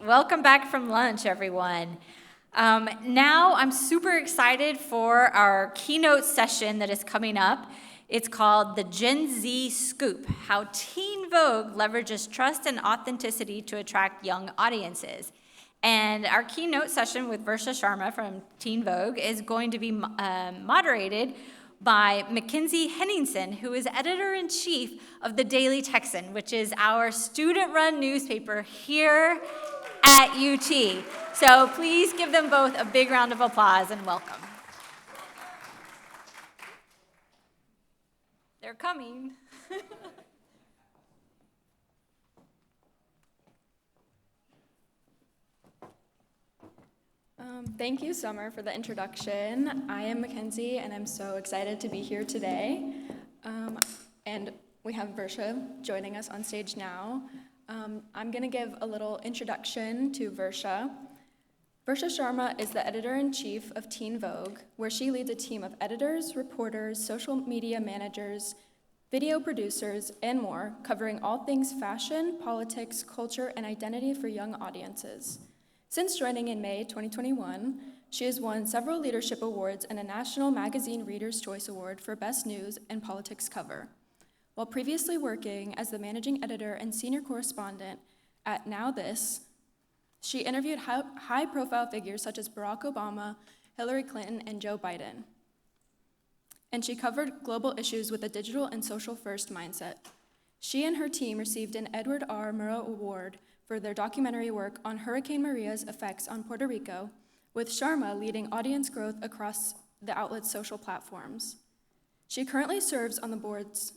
Welcome back from lunch, everyone. Now I'm super excited for our keynote session that is coming up. It's called the Gen Z Scoop, How Teen Vogue Leverages Trust and Authenticity to Attract Young Audiences. And our keynote session with Versha Sharma from Teen Vogue is going to be moderated by McKenzie Henningsen, who is editor-in-chief of the Daily Texan, which is our student-run newspaper here at UT. So please give them both a big round of applause and welcome. They're coming. Thank you, Summer, for the introduction. I am McKenzie, and I'm so excited to be here today. And we have Versha joining us on stage now. I'm going to give a little introduction to Versha. Versha Sharma is the editor-in-chief of Teen Vogue, where she leads a team of editors, reporters, social media managers, video producers, and more, covering all things fashion, politics, culture, and identity for young audiences. Since joining in May 2021, she has won several leadership awards and a National Magazine Reader's Choice Award for Best News and Politics Cover. While previously working as the managing editor and senior correspondent at Now This, she interviewed high-profile figures such as Barack Obama, Hillary Clinton, and Joe Biden. And she covered global issues with a digital and social-first mindset. She and her team received an Edward R. Murrow Award for their documentary work on Hurricane Maria's effects on Puerto Rico, with Sharma leading audience growth across the outlet's social platforms. She currently serves on the boards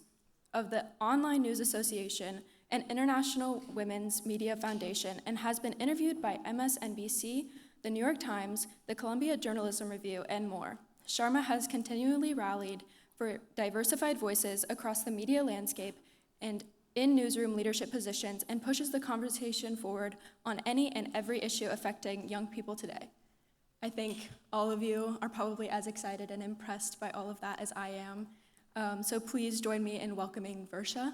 of the Online News Association and International Women's Media Foundation and has been interviewed by MSNBC, The New York Times, the Columbia Journalism Review, and more. Sharma has continually rallied for diversified voices across the media landscape and in newsroom leadership positions and pushes the conversation forward on any and every issue affecting young people today. I think all of you are probably as excited and impressed by all of that as I am. So please join me in welcoming Versha.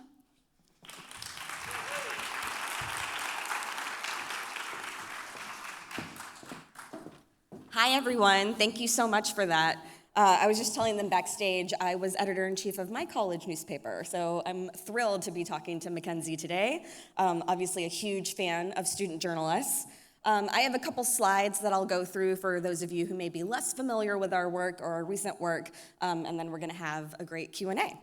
Hi, everyone. Thank you so much for that. I was just telling them backstage, I was editor-in-chief of my college newspaper, so I'm thrilled to be talking to McKenzie today. Obviously a huge fan of student journalists. I have a couple slides that I'll go through for those of you who may be less familiar with our work or our recent work, and then we're gonna have a great Q&A.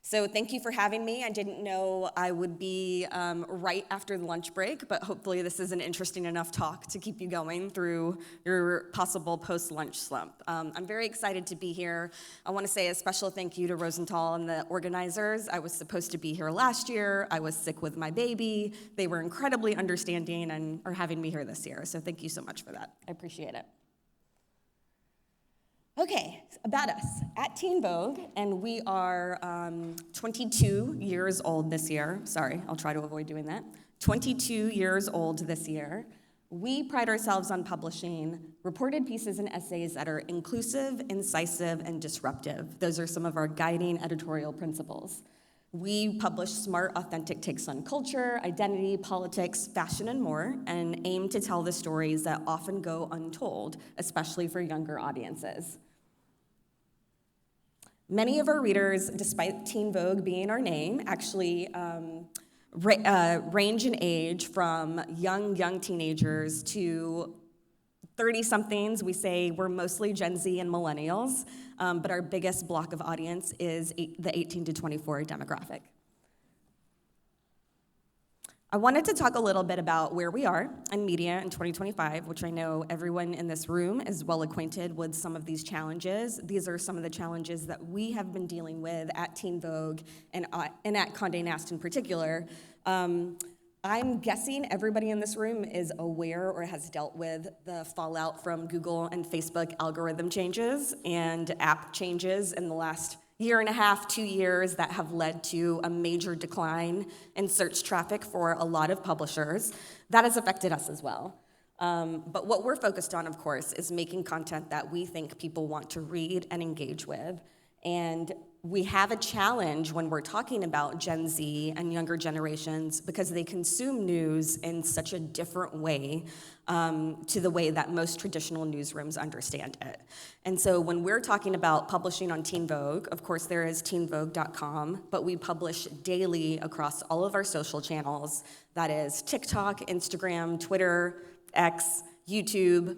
So thank you for having me. I didn't know I would be right after the lunch break, but hopefully this is an interesting enough talk to keep you going through your possible post-lunch slump. I'm very excited to be here. I want to say a special thank you to Rosenthal and the organizers. I was supposed to be here last year. I was sick with my baby. They were incredibly understanding and are having me here this year, so thank you so much for that. I appreciate it. Okay, about us. At Teen Vogue, and we are 22 years old this year. Sorry, I'll try to avoid doing that. 22 years old this year. We pride ourselves on publishing reported pieces and essays that are inclusive, incisive, and disruptive. Those are some of our guiding editorial principles. We publish smart, authentic takes on culture, identity, politics, fashion, and more, and aim to tell the stories that often go untold, especially for younger audiences. Many of our readers, despite Teen Vogue being our name, actually range in age from young teenagers to 30-somethings. We say we're mostly Gen Z and millennials, but our biggest block of audience is the 18 to 24 demographic. I wanted to talk a little bit about where we are in media in 2025, which I know everyone in this room is well acquainted with some of these challenges. These are some of the challenges that we have been dealing with at Teen Vogue and at Condé Nast in particular. I'm guessing everybody in this room is aware or has dealt with the fallout from Google and Facebook algorithm changes and app changes in the last year and a half, 2 years that have led to a major decline in search traffic for a lot of publishers. That has affected us as well. But what we're focused on, of course, is making content that we think people want to read and engage with. And we have a challenge when we're talking about Gen Z and younger generations because they consume news in such a different way to the way that most traditional newsrooms understand it. And so when we're talking about publishing on Teen Vogue, of course there is teenvogue.com, but we publish daily across all of our social channels. That is TikTok, Instagram, Twitter, X, YouTube,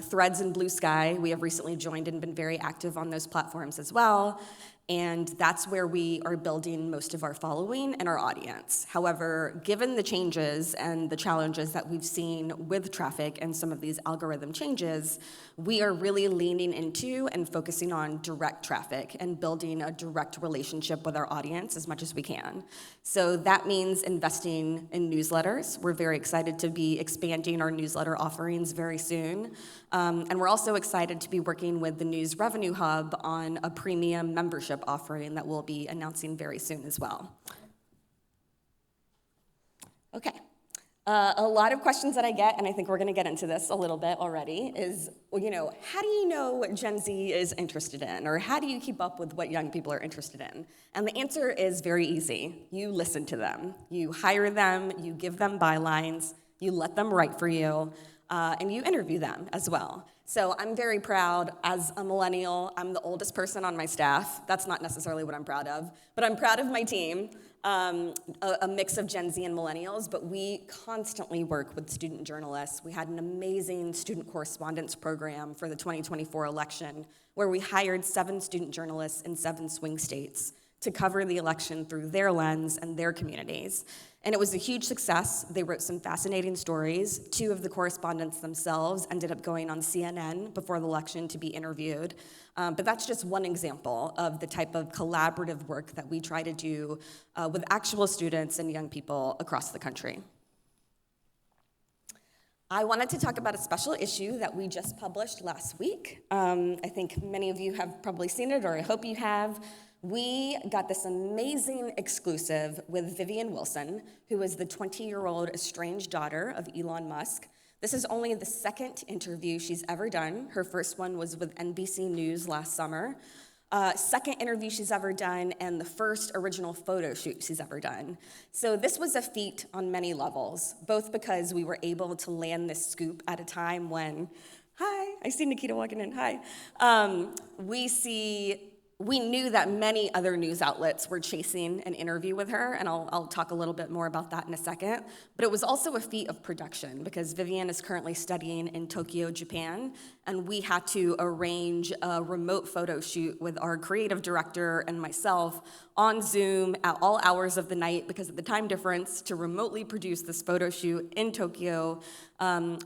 Threads and Blue Sky. We have recently joined and been very active on those platforms as well. And that's where we are building most of our following and our audience. However, given the changes and the challenges that we've seen with traffic and some of these algorithm changes, we are really leaning into and focusing on direct traffic and building a direct relationship with our audience as much as we can. So that means investing in newsletters. We're very excited to be expanding our newsletter offerings very soon. And we're also excited to be working with the News Revenue Hub on a premium membership offering that we'll be announcing very soon as well. Okay. A lot of questions that I get, and I think we're going to get into this a little bit already, is, how do you know what Gen Z is interested in? Or how do you keep up with what young people are interested in? And the answer is very easy. You listen to them. You hire them, you give them bylines, you let them write for you, and you interview them as well. So I'm very proud as a millennial. I'm the oldest person on my staff. That's not necessarily what I'm proud of, but I'm proud of my team. A mix of Gen Z and millennials, but we constantly work with student journalists. We had an amazing student correspondence program for the 2024 election where we hired 7 student journalists in 7 swing states to cover the election through their lens and their communities. And it was a huge success. They wrote some fascinating stories. 2 of the correspondents themselves ended up going on CNN before the election to be interviewed. But that's just one example of the type of collaborative work that we try to do with actual students and young people across the country. I wanted to talk about a special issue that we just published last week. I think many of you have probably seen it, or I hope you have. We got this amazing exclusive with Vivian Wilson, who is the 20-year-old estranged daughter of Elon Musk. This is only the 2nd interview she's ever done. Her first one was with NBC News last summer. 2nd interview she's ever done, and the first original photo shoot she's ever done. So this was a feat on many levels, both because we were able to land this scoop at a time when, hi, I see Nikita walking in, hi. We knew that many other news outlets were chasing an interview with her, and I'll talk a little bit more about that in a second. But it was also a feat of production because Vivian is currently studying in Tokyo, Japan, and we had to arrange a remote photo shoot with our creative director and myself on Zoom at all hours of the night because of the time difference to remotely produce this photo shoot in Tokyo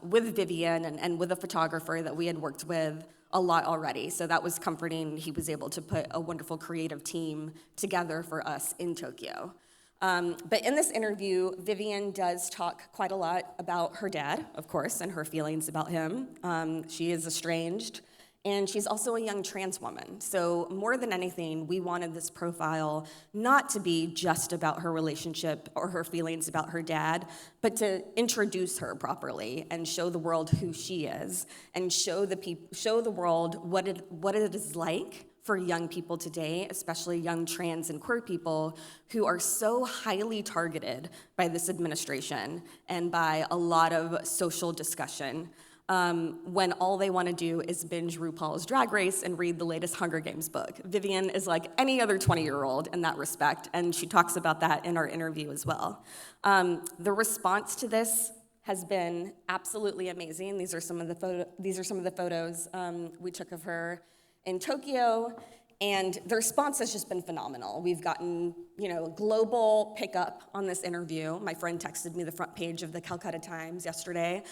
with Vivian and with a photographer that we had worked with a lot already. So that was comforting. He was able to put a wonderful creative team together for us in Tokyo. But in this interview, Vivian does talk quite a lot about her dad, of course, and her feelings about him. She is estranged, and she's also a young trans woman. So more than anything, we wanted this profile not to be just about her relationship or her feelings about her dad, but to introduce her properly and show the world who she is and show the world what it is like for young people today, especially young trans and queer people who are so highly targeted by this administration and by a lot of social discussion. When all they want to do is binge RuPaul's Drag Race and read the latest Hunger Games book. Vivian is like any other 20-year-old in that respect, and she talks about that in our interview as well. The response to this has been absolutely amazing. These are some of the photos we took of her in Tokyo, and the response has just been phenomenal. We've gotten, global pickup on this interview. My friend texted me the front page of the Calcutta Times yesterday.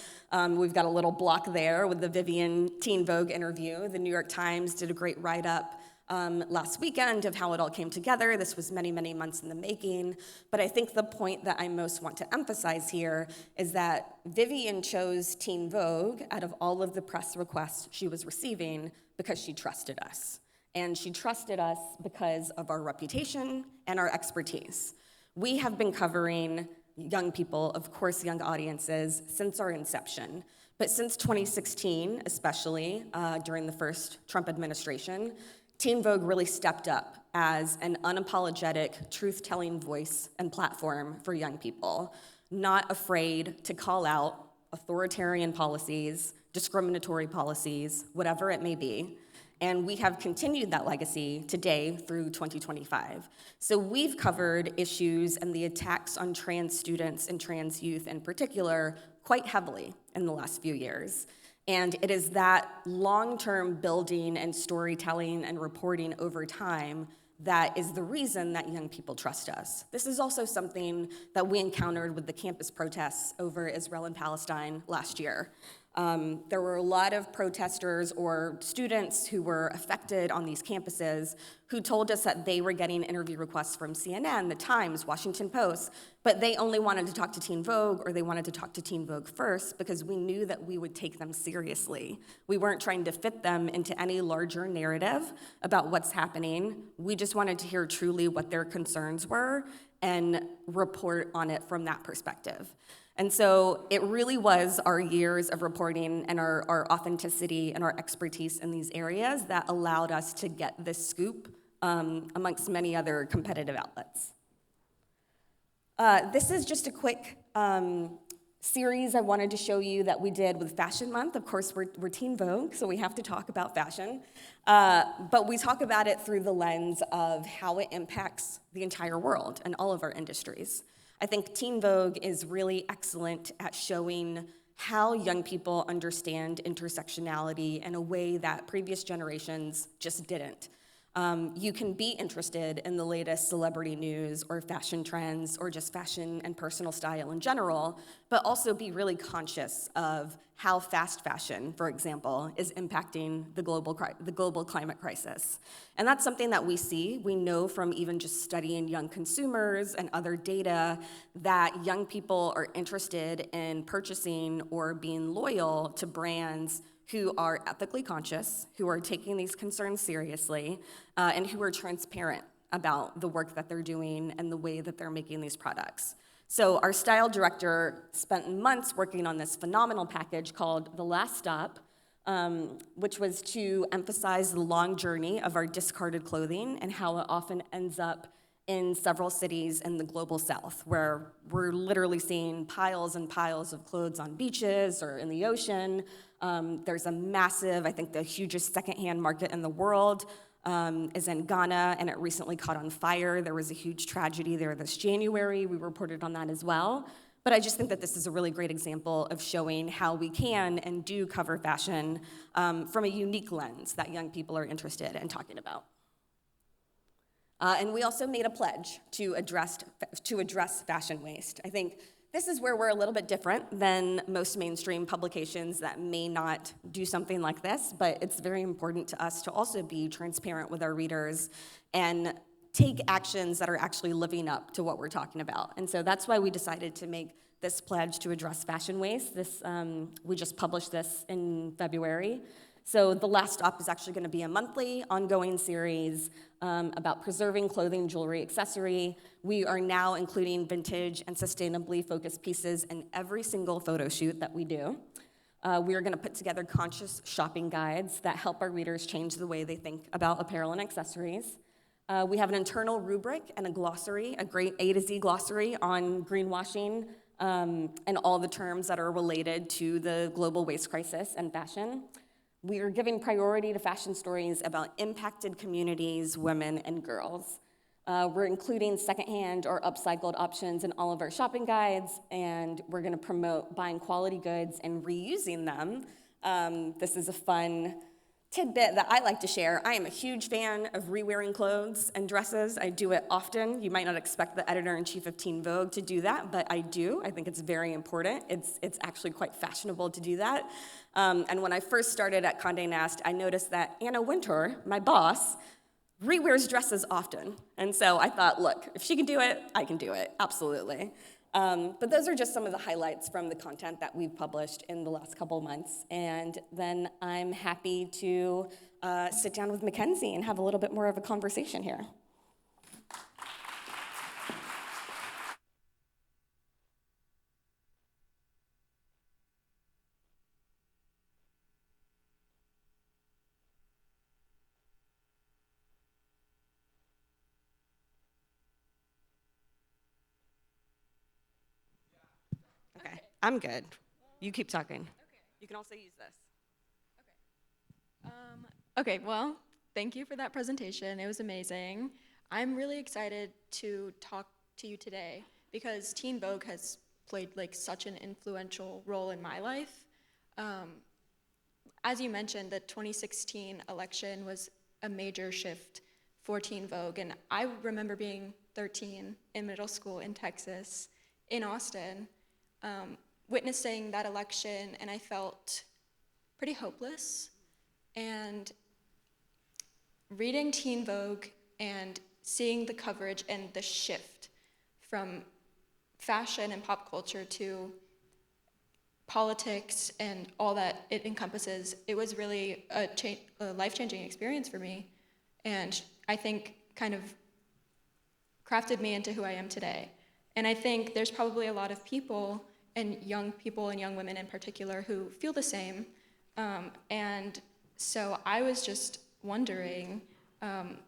We've got a little block there with the Vivian Teen Vogue interview. The New York Times did a great write-up last weekend of how it all came together. This was many, many months in the making. But I think the point that I most want to emphasize here is that Vivian chose Teen Vogue out of all of the press requests she was receiving because she trusted us. And she trusted us because of our reputation and our expertise. We have been covering young people, of course young audiences, since our inception. But since 2016, especially during the first Trump administration, Teen Vogue really stepped up as an unapologetic, truth-telling voice and platform for young people, not afraid to call out authoritarian policies, discriminatory policies, whatever it may be. And we have continued that legacy today through 2025. So we've covered issues and the attacks on trans students and trans youth in particular quite heavily in the last few years. And it is that long-term building and storytelling and reporting over time that is the reason that young people trust us. This is also something that we encountered with the campus protests over Israel and Palestine last year. There were a lot of protesters or students who were affected on these campuses who told us that they were getting interview requests from CNN, The Times, Washington Post, but they only wanted to talk to Teen Vogue, or they wanted to talk to Teen Vogue first because we knew that we would take them seriously. We weren't trying to fit them into any larger narrative about what's happening. We just wanted to hear truly what their concerns were and report on it from that perspective. And so it really was our years of reporting and our authenticity and our expertise in these areas that allowed us to get this scoop amongst many other competitive outlets. This is just a quick series I wanted to show you that we did with Fashion Month. Of course, we're Teen Vogue, so we have to talk about fashion. But we talk about it through the lens of how it impacts the entire world and all of our industries. I think Teen Vogue is really excellent at showing how young people understand intersectionality in a way that previous generations just didn't. You can be interested in the latest celebrity news or fashion trends or just fashion and personal style in general, but also be really conscious of how fast fashion, for example, is impacting the global climate crisis. And that's something that we see. We know from even just studying young consumers and other data that young people are interested in purchasing or being loyal to brands who are ethically conscious, who are taking these concerns seriously, and who are transparent about the work that they're doing and the way that they're making these products. So our style director spent months working on this phenomenal package called The Last Stop, which was to emphasize the long journey of our discarded clothing and how it often ends up in several cities in the global south, where we're literally seeing piles and piles of clothes on beaches or in the ocean. There's a massive, I think the hugest secondhand market in the world is in Ghana, and it recently caught on fire. There was a huge tragedy there this January. We reported on that as well. But I just think that this is a really great example of showing how we can and do cover fashion from a unique lens that young people are interested in talking about. And we also made a pledge to address fashion waste. I think this is where we're a little bit different than most mainstream publications that may not do something like this, but it's very important to us to also be transparent with our readers and take actions that are actually living up to what we're talking about. And so that's why we decided to make this pledge to address fashion waste. We just published this in February. So The Last Stop is actually going to be a monthly, ongoing series about preserving clothing, jewelry, accessory. We are now including vintage and sustainably focused pieces in every single photo shoot that we do. We are going to put together conscious shopping guides that help our readers change the way they think about apparel and accessories. We have an internal rubric and a glossary, a great A to Z glossary on greenwashing and all the terms that are related to the global waste crisis and fashion. We are giving priority to fashion stories about impacted communities, women, and girls. We're including secondhand or upcycled options in all of our shopping guides, and we're going to promote buying quality goods and reusing them. This is a fun tidbit that I like to share. I am a huge fan of re-wearing clothes and dresses. I do it often. You might not expect the editor-in-chief of Teen Vogue to do that, but I do. I think it's very important. It's actually quite fashionable to do that. And when I first started at Condé Nast, I noticed that Anna Wintour, my boss, re-wears dresses often. And so I thought, look, if she can do it, I can do it, absolutely. But those are just some of the highlights from the content that we've published in the last couple of months. And then I'm happy to sit down with McKenzie and have a little bit more of a conversation here. I'm good. You keep talking. Okay. You can also use this. Okay, well, thank you for that presentation. It was amazing. I'm really excited to talk to you today because Teen Vogue has played like such an influential role in my life. As you mentioned, the 2016 election was a major shift for Teen Vogue, and I remember being 13 in middle school in Texas, in Austin, witnessing that election, and I felt pretty hopeless. And reading Teen Vogue and seeing the coverage and the shift from fashion and pop culture to politics and all that it encompasses, it was really a life-changing experience for me, and I think kind of crafted me into who I am today. And I think there's probably a lot of people and young women in particular who feel the same. And so I was just wondering,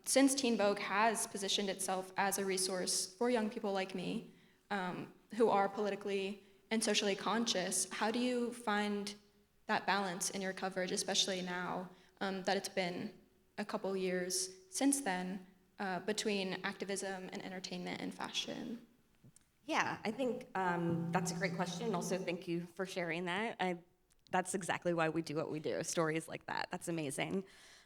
since Teen Vogue has positioned itself as a resource for young people like me, who are politically and socially conscious, how do you find that balance in your coverage, especially now that it's been a couple years since then, between activism and entertainment and fashion? Yeah, I think that's a great question. Also, thank you for sharing that. That's exactly why we do what we do, stories like that. That's amazing.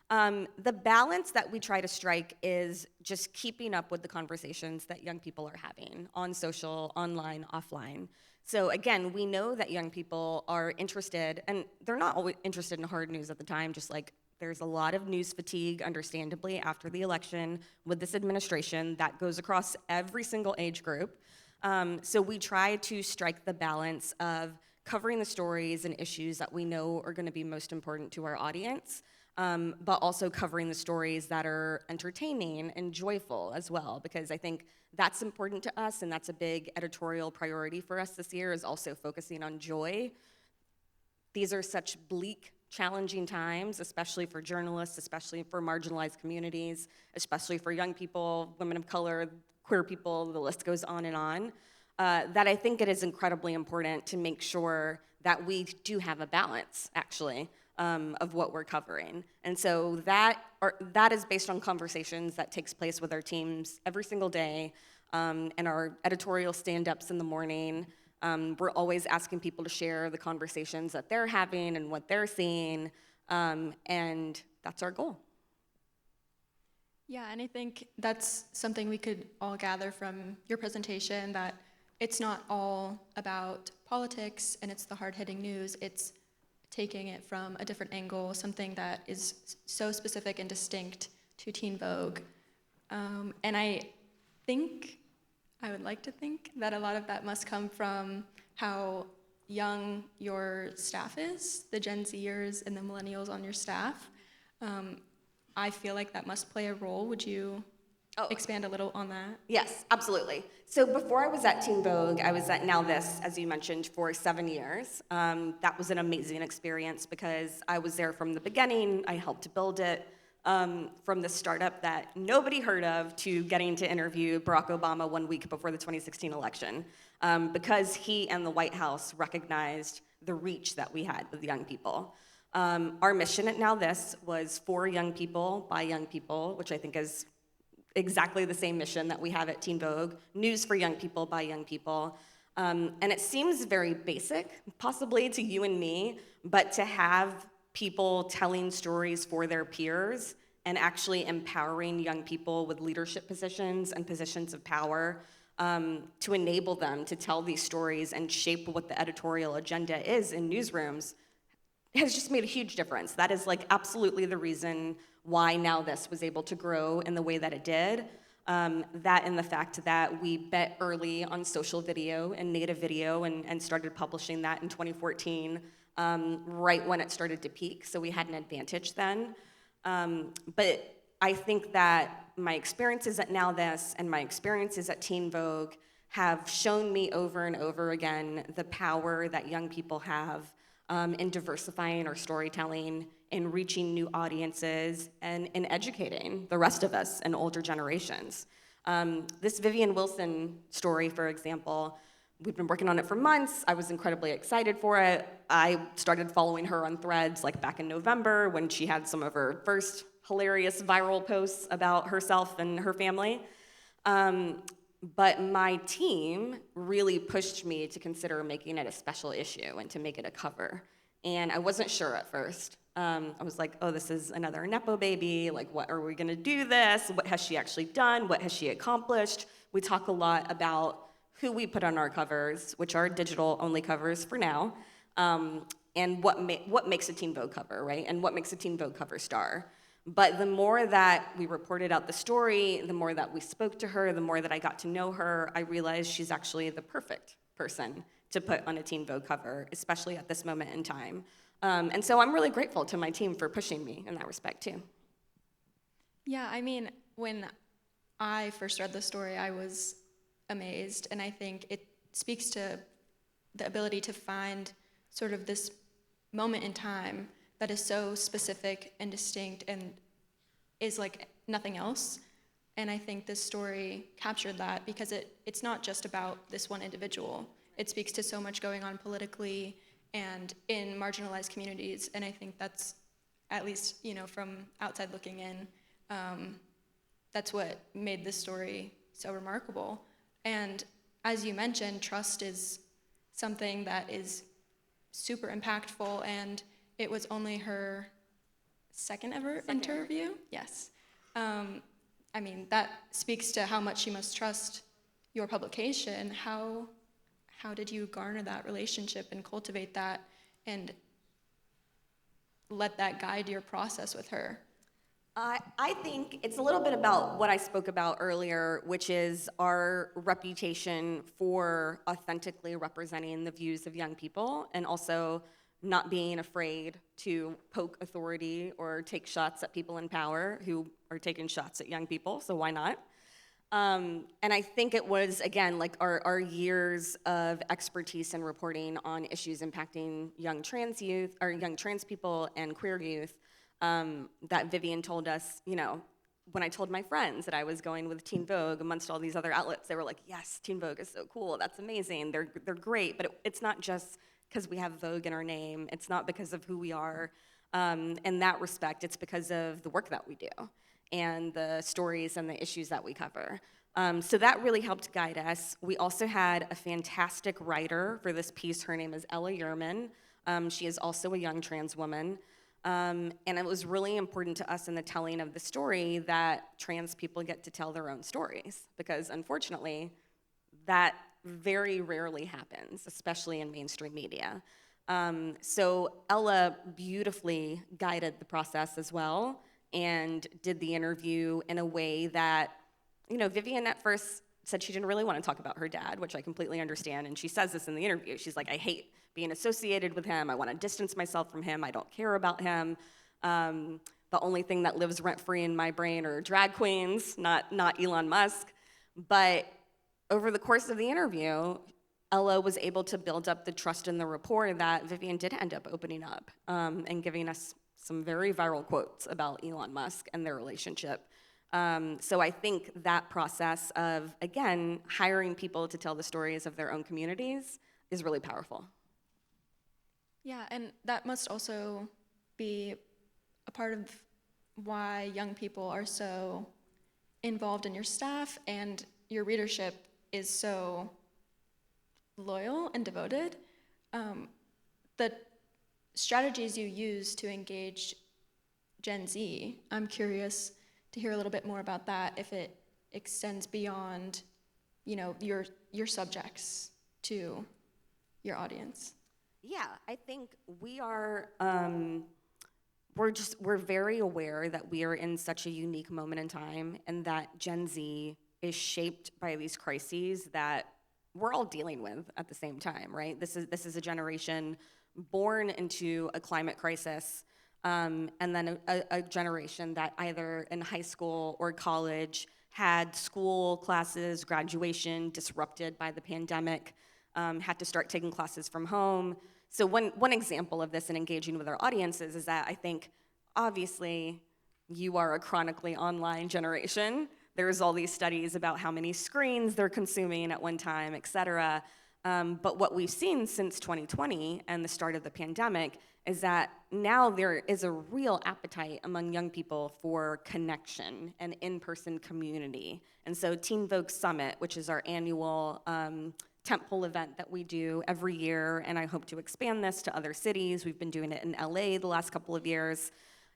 The balance that we try to strike is just keeping up with the conversations that young people are having on social, online, offline. So again, we know that young people are interested, and they're not always interested in hard news at the time, just like there's a lot of news fatigue, understandably, after the election with this administration that goes across every single age group. So we try to strike the balance of covering the stories and issues that we know are going to be most important to our audience, but also covering the stories that are entertaining and joyful as well, because I think that's important to us, and that's a big editorial priority for us this year, is also focusing on joy. These are such bleak, challenging times, especially for journalists, especially for marginalized communities, especially for young people, women of color, queer people, the list goes on, that I think it is incredibly important to make sure that we do have a balance, actually, of what we're covering. And so that is based on conversations that takes place with our teams every single day, and our editorial stand-ups in the morning. We're always asking people to share the conversations that they're having and what they're seeing, and that's our goal. Yeah, and I think that's something we could all gather from your presentation, that it's not all about politics and it's the hard-hitting news. It's taking it from a different angle, something that is so specific and distinct to Teen Vogue. And I would like to think that a lot of that must come from how young your staff is, the Gen Zers and the millennials on your staff. I feel like that must play a role. Would you expand a little on that? Yes, absolutely. So before I was at Teen Vogue, I was at Now This, as you mentioned, for 7 years. That was an amazing experience because I was there from the beginning. I helped build it, from the startup that nobody heard of to getting to interview Barack Obama 1 week before the 2016 election, because he and the White House recognized the reach that we had with young people. Our mission at Now This was for young people, by young people, which I think is exactly the same mission that we have at Teen Vogue, news for young people, by young people. And it seems very basic, possibly to you and me, but to have people telling stories for their peers and actually empowering young people with leadership positions and positions of power, to enable them to tell these stories and shape what the editorial agenda is in newsrooms, has just made a huge difference. That is like absolutely the reason why Now This was able to grow in the way that it did. That and the fact that we bet early on social video and native video and started publishing that in 2014, right when it started to peak, so we had an advantage then. But I think that my experiences at Now This and my experiences at Teen Vogue have shown me over and over again the power that young people have in diversifying our storytelling, in reaching new audiences, and in educating the rest of us and older generations. This Vivian Wilson story, for example, we'd been working on it for months. I was incredibly excited for it. I started following her on Threads like back in November when she had some of her first hilarious viral posts about herself and her family. But my team really pushed me to consider making it a special issue and to make it a cover. And I wasn't sure at first. I was like, oh, this is another Nepo baby. Like, what are we gonna do this? What has she actually done? What has she accomplished? We talk a lot about who we put on our covers, which are digital-only covers for now, and what makes a Teen Vogue cover, right? And what makes a Teen Vogue cover star. But the more that we reported out the story, the more that we spoke to her, the more that I got to know her, I realized she's actually the perfect person to put on a Teen Vogue cover, especially at this moment in time. And so I'm really grateful to my team for pushing me in that respect, too. Yeah, I mean, when I first read the story, I was amazed, and I think it speaks to the ability to find sort of this moment in time that is so specific and distinct and is like nothing else. And I think this story captured that because it's not just about this one individual. It speaks to so much going on politically and in marginalized communities. And I think that's, at least, you know, from outside looking in, that's what made this story so remarkable. And as you mentioned, trust is something that is super impactful, and it was only her second ever interview. Yes. I mean, that speaks to how much she must trust your publication. How did you garner that relationship and cultivate that and let that guide your process with her? I think it's a little bit about what I spoke about earlier, which is our reputation for authentically representing the views of young people and also not being afraid to poke authority or take shots at people in power who are taking shots at young people, so why not? And I think it was, again, like our years of expertise in reporting on issues impacting young trans youth, or young trans people and queer youth, that Vivian told us, you know, when I told my friends that I was going with Teen Vogue amongst all these other outlets, they were like, yes, Teen Vogue is so cool, that's amazing, they're great, but it's not just because we have Vogue in our name, it's not because of who we are. In that respect, it's because of the work that we do and the stories and the issues that we cover. So that really helped guide us. We also had a fantastic writer for this piece. Her name is Ella Yerman. She is also a young trans woman. And it was really important to us in the telling of the story that trans people get to tell their own stories, because unfortunately, that very rarely happens, especially in mainstream media. So Ella beautifully guided the process as well and did the interview in a way that, you know, Vivian at first said she didn't really want to talk about her dad, which I completely understand, and she says this in the interview. She's like, I hate being associated with him. I want to distance myself from him. I don't care about him. The only thing that lives rent-free in my brain are drag queens, not Elon Musk. But over the course of the interview, Ella was able to build up the trust in the rapport that Vivian did end up opening up and giving us some very viral quotes about Elon Musk and their relationship. So I think that process of, again, hiring people to tell the stories of their own communities is really powerful. Yeah, and that must also be a part of why young people are so involved in your staff and your readership is so loyal and devoted. The strategies you use to engage Gen Z, I'm curious to hear a little bit more about that, if it extends beyond, you know, your subjects to your audience. Yeah, I think we are, we're very aware that we are in such a unique moment in time and that Gen Z is shaped by these crises that we're all dealing with at the same time, right? This is a generation born into a climate crisis, and then a generation that either in high school or college had school classes, graduation disrupted by the pandemic, had to start taking classes from home. So one example of this in engaging with our audiences is that I think, obviously, you are a chronically online generation. There's all these studies about how many screens they're consuming at one time, et cetera. But what we've seen since 2020 and the start of the pandemic is that now there is a real appetite among young people for connection and in-person community. And so Teen Vogue Summit, which is our annual tentpole event that we do every year, and I hope to expand this to other cities. We've been doing it in LA the last couple of years.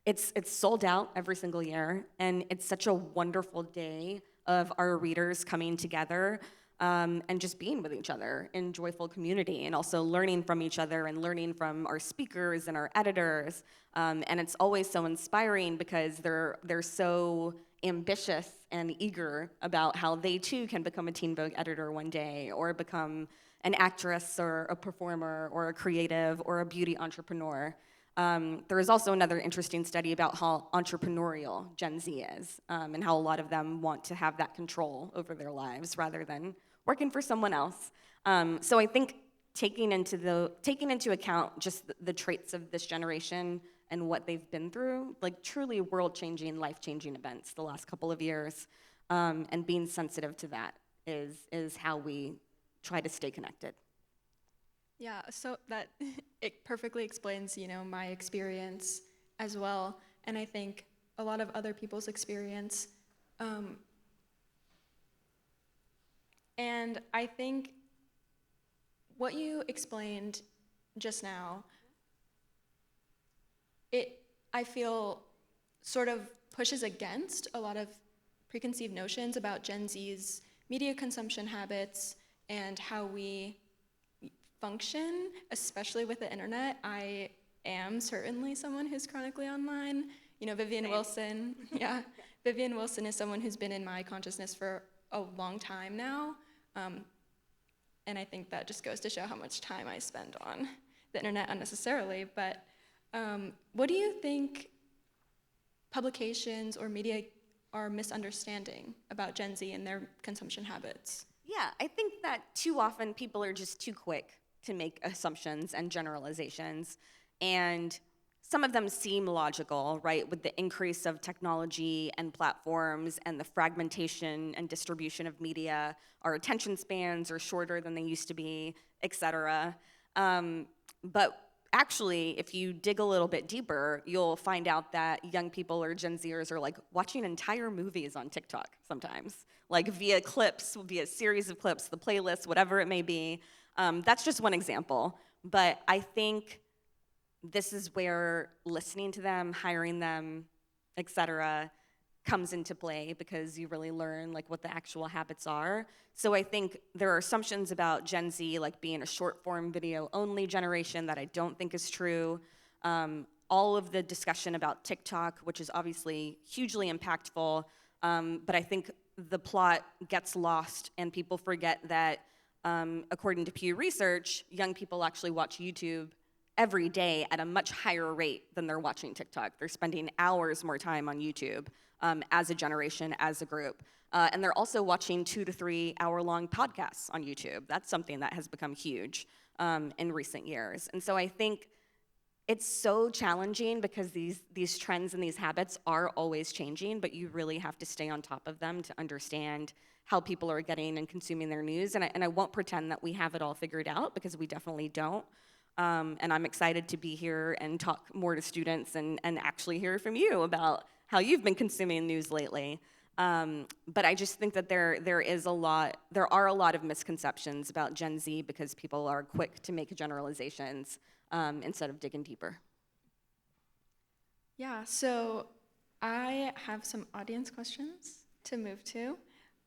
It's sold out every single year, and it's such a wonderful day of our readers coming together and just being with each other in joyful community, and also learning from each other and learning from our speakers and our editors. And it's always so inspiring because they're so ambitious and eager about how they too can become a Teen Vogue editor one day, or become an actress or a performer or a creative or a beauty entrepreneur. There is also another interesting study about how entrepreneurial Gen Z is, and how a lot of them want to have that control over their lives rather than working for someone else. So I think taking into account just the traits of this generation and what they've been through, like truly world-changing, life-changing events the last couple of years, and being sensitive to that is how we try to stay connected. Yeah, so that it perfectly explains, my experience as well, and I think a lot of other people's experience. And I think what you explained just now, I feel sort of pushes against a lot of preconceived notions about Gen Z's media consumption habits and how we function, especially with the internet. I am certainly someone who's chronically online. Vivian Wilson, yeah. Vivian Wilson is someone who's been in my consciousness for a long time now. And I think that just goes to show how much time I spend on the internet unnecessarily. But what do you think publications or media are misunderstanding about Gen Z and their consumption habits? Yeah, I think that too often people are just too quick to make assumptions and generalizations. And some of them seem logical, right? With the increase of technology and platforms and the fragmentation and distribution of media, our attention spans are shorter than they used to be, et cetera. But actually, if you dig a little bit deeper, you'll find out that young people or Gen Zers are like watching entire movies on TikTok sometimes, like via clips, via series of clips, the playlist, whatever it may be. That's just one example. But I think this is where listening to them, hiring them, et cetera, comes into play, because you really learn like what the actual habits are. So I think there are assumptions about Gen Z like being a short form video only generation that I don't think is true. All of the discussion about TikTok, which is obviously hugely impactful, but I think the plot gets lost and people forget that according to Pew Research, young people actually watch YouTube every day at a much higher rate than they're watching TikTok. They're spending hours more time on YouTube as a generation, as a group. And they're also watching 2 to 3 hour-long podcasts on YouTube. That's something that has become huge in recent years. And so I think it's so challenging because these trends and these habits are always changing, but you really have to stay on top of them to understand how people are getting and consuming their news. And I won't pretend that we have it all figured out, because we definitely don't. And I'm excited to be here and talk more to students and actually hear from you about how you've been consuming news lately. But I just think that there are a lot of misconceptions about Gen Z because people are quick to make generalizations instead of digging deeper. Yeah, so I have some audience questions to move to.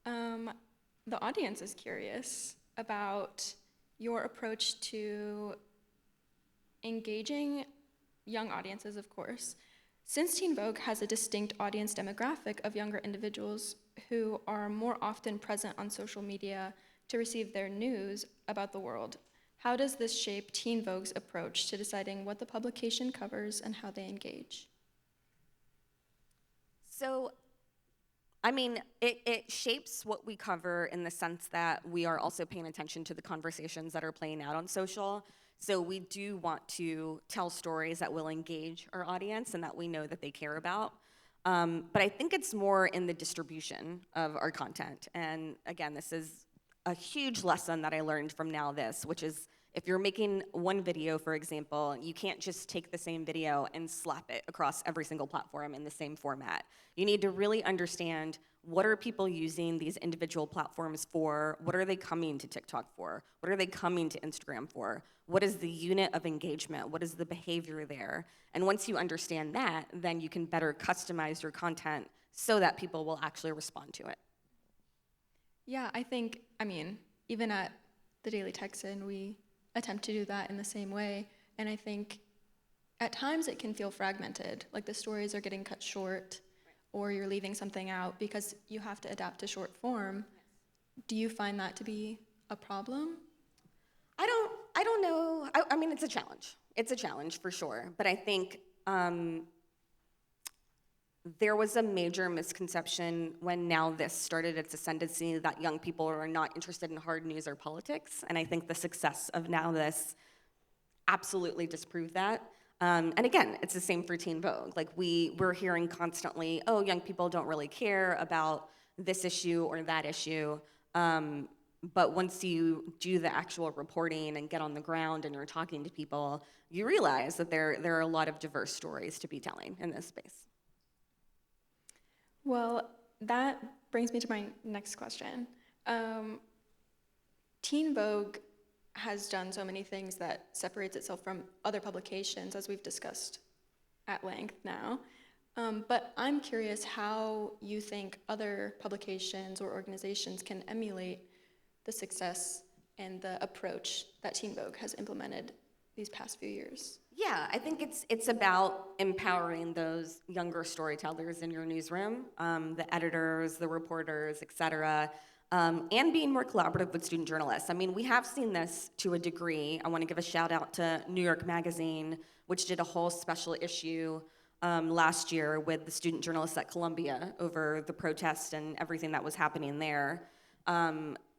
The audience is curious about your approach to engaging young audiences, of course. Since Teen Vogue has a distinct audience demographic of younger individuals who are more often present on social media to receive their news about the world, how does this shape Teen Vogue's approach to deciding what the publication covers and how they engage? So, I mean, it shapes what we cover in the sense that we are also paying attention to the conversations that are playing out on social. So we do want to tell stories that will engage our audience and that we know that they care about. But I think it's more in the distribution of our content. And again, this is a huge lesson that I learned from Now This, which is if you're making one video, for example, you can't just take the same video and slap it across every single platform in the same format. You need to really understand what are people using these individual platforms for, what are they coming to TikTok for, what are they coming to Instagram for, what is the unit of engagement, what is the behavior there, and once you understand that, then you can better customize your content so that people will actually respond to it. Yeah, I mean, even at the Daily Texan, we attempt to do that in the same way. And I think at times it can feel fragmented, like the stories are getting cut short, or you're leaving something out because you have to adapt to short form. Do you find that to be a problem? I don't know. I mean, it's a challenge. It's a challenge for sure. But I think there was a major misconception when Now This started its ascendancy that young people are not interested in hard news or politics. And I think the success of Now This absolutely disproved that. And again, it's the same for Teen Vogue. Like we're hearing constantly, oh, young people don't really care about this issue or that issue. But once you do the actual reporting and get on the ground and you're talking to people, you realize that there are a lot of diverse stories to be telling in this space. Well, that brings me to my next question. Teen Vogue has done so many things that separates itself from other publications, as we've discussed at length now. But I'm curious how you think other publications or organizations can emulate the success and the approach that Teen Vogue has implemented these past few years. Yeah, I think it's about empowering those younger storytellers in your newsroom, the editors, the reporters, et cetera, and being more collaborative with student journalists. I mean, we have seen this to a degree. I want to give a shout out to New York Magazine, which did a whole special issue last year with the student journalists at Columbia over the protest and everything that was happening there.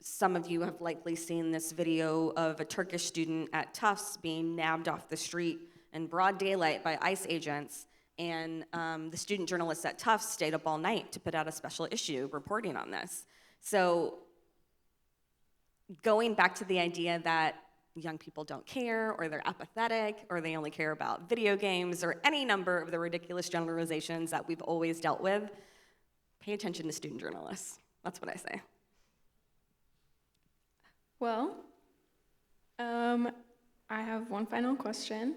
Some of you have likely seen this video of a Turkish student at Tufts being nabbed off the street in broad daylight by ICE agents, and the student journalists at Tufts stayed up all night to put out a special issue reporting on this. So going back to the idea that young people don't care, or they're apathetic, or they only care about video games, or any number of the ridiculous generalizations that we've always dealt with, pay attention to student journalists. That's what I say. Well, I have one final question.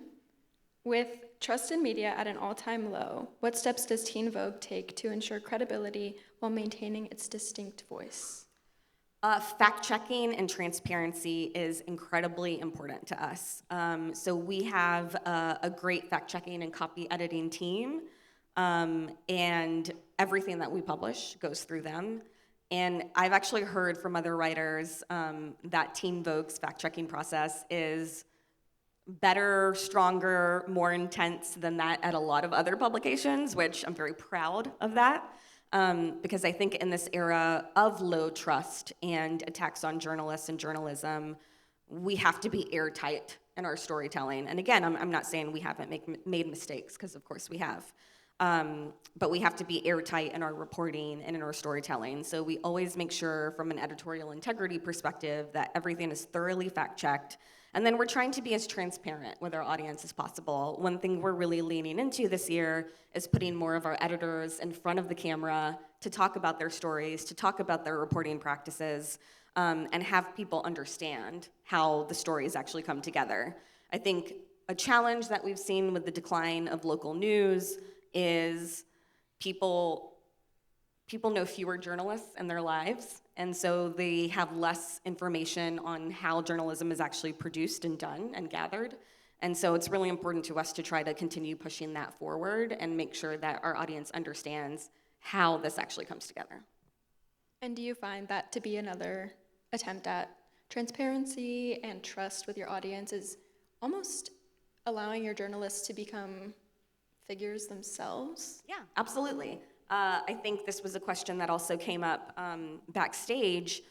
With trust in media at an all-time low, what steps does Teen Vogue take to ensure credibility while maintaining its distinct voice? Fact-checking and transparency is incredibly important to us. So we have a great fact-checking and copy editing team, and everything that we publish goes through them. And I've actually heard from other writers that Teen Vogue's fact-checking process is better, stronger, more intense than that at a lot of other publications, which I'm very proud of that. Because I think in this era of low trust and attacks on journalists and journalism, we have to be airtight in our storytelling. And again, I'm not saying we haven't made mistakes, because of course we have. But we have to be airtight in our reporting and in our storytelling. So we always make sure from an editorial integrity perspective that everything is thoroughly fact-checked. And then we're trying to be as transparent with our audience as possible. One thing we're really leaning into this year is putting more of our editors in front of the camera to talk about their stories, to talk about their reporting practices, and have people understand how the stories actually come together. I think a challenge that we've seen with the decline of local news is people know fewer journalists in their lives, and so they have less information on how journalism is actually produced and done and gathered. And so it's really important to us to try to continue pushing that forward and make sure that our audience understands how this actually comes together. And do you find that to be another attempt at transparency and trust with your audience is almost allowing your journalists to become figures themselves? Yeah, absolutely. I think this was a question that also came up backstage.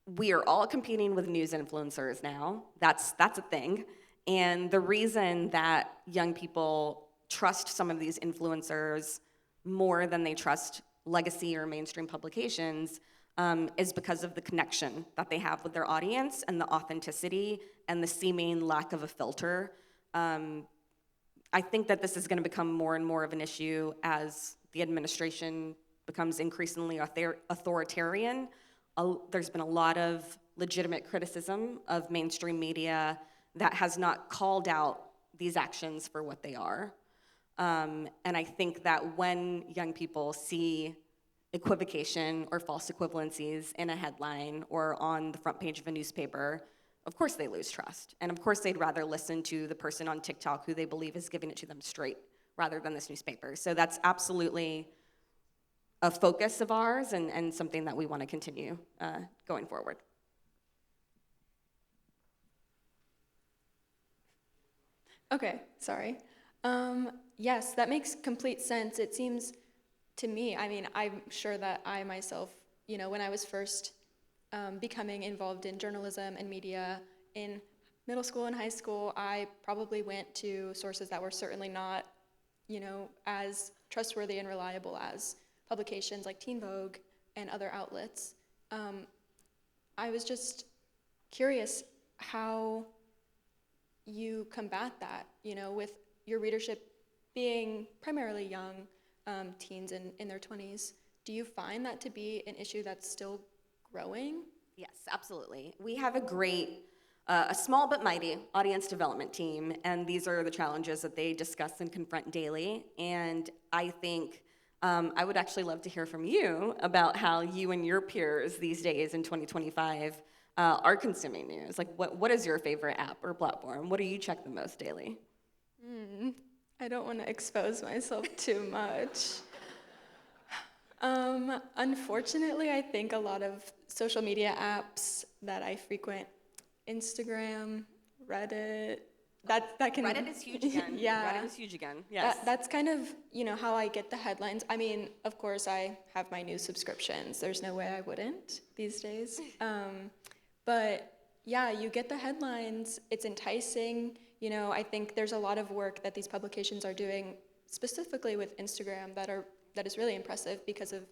We are all competing with news influencers now. That's a thing. And the reason that young people trust some of these influencers more than they trust legacy or mainstream publications is because of the connection that they have with their audience and the authenticity and the seeming lack of a filter. I think that this is going to become more and more of an issue as the administration becomes increasingly authoritarian. There's been a lot of legitimate criticism of mainstream media that has not called out these actions for what they are. And I think that when young people see equivocation or false equivalencies in a headline or on the front page of a newspaper, of course they lose trust. And of course they'd rather listen to the person on TikTok who they believe is giving it to them straight rather than this newspaper. So that's absolutely a focus of ours and something that we want to continue going forward. Okay, sorry. Yes, that makes complete sense. It seems to me, I mean, I'm sure that I myself, when I was first becoming involved in journalism and media in middle school and high school, I probably went to sources that were certainly not, as trustworthy and reliable as publications like Teen Vogue and other outlets. I was just curious how you combat that, with your readership being primarily young teens in their 20s. Do you find that to be an issue that's still growing? Yes, absolutely. We have a great, a small but mighty audience development team, and these are the challenges that they discuss and confront daily. And I think I would actually love to hear from you about how you and your peers these days in 2025 are consuming news. Like, what is your favorite app or platform? What do you check the most daily? I don't want to expose myself too much. Unfortunately, I think a lot of social media apps that I frequent, Instagram, Reddit, that can... Reddit is huge again. Yeah. Reddit is huge again, yes. That's kind of, how I get the headlines. I mean, of course, I have my news subscriptions. There's no way I wouldn't these days. But yeah, you get the headlines. It's enticing. I think there's a lot of work that these publications are doing specifically with Instagram that is really impressive because of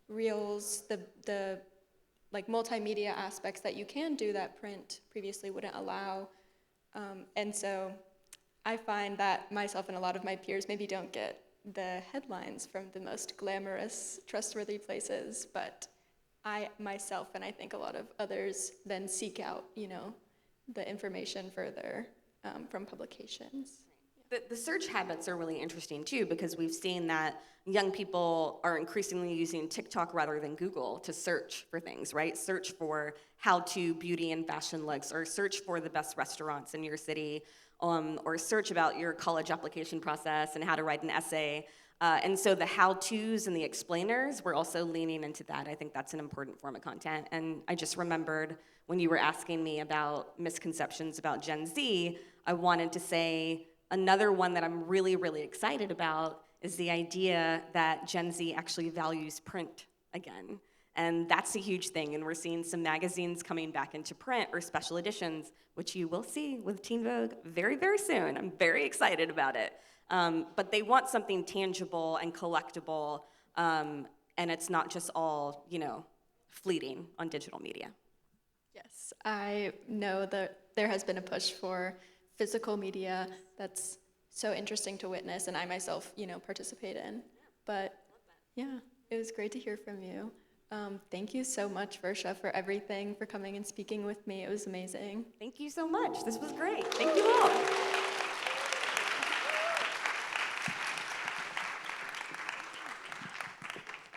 Reels, the like multimedia aspects that you can do that print previously wouldn't allow. And so I find that myself and a lot of my peers maybe don't get the headlines from the most glamorous, trustworthy places, but I myself, and I think a lot of others, then seek out, the information further from publications. The search habits are really interesting too, because we've seen that young people are increasingly using TikTok rather than Google to search for things, right? Search for how-to beauty and fashion looks, or search for the best restaurants in your city, or search about your college application process and how to write an essay. And so the how-tos and the explainers, we're also leaning into that. I think that's an important form of content. And I just remembered when you were asking me about misconceptions about Gen Z, I wanted to say another one that I'm really, really excited about is the idea that Gen Z actually values print again. And that's a huge thing. And we're seeing some magazines coming back into print or special editions, which you will see with Teen Vogue very, very soon. I'm very excited about it. But they want something tangible and collectible, and it's not just all, fleeting on digital media. Yes, I know that there has been a push for physical media that's so interesting to witness, and I myself, participate in. But yeah, it was great to hear from you. Thank you so much, Versha, for everything, for coming and speaking with me. It was amazing. Thank you so much. This was great. Thank you all.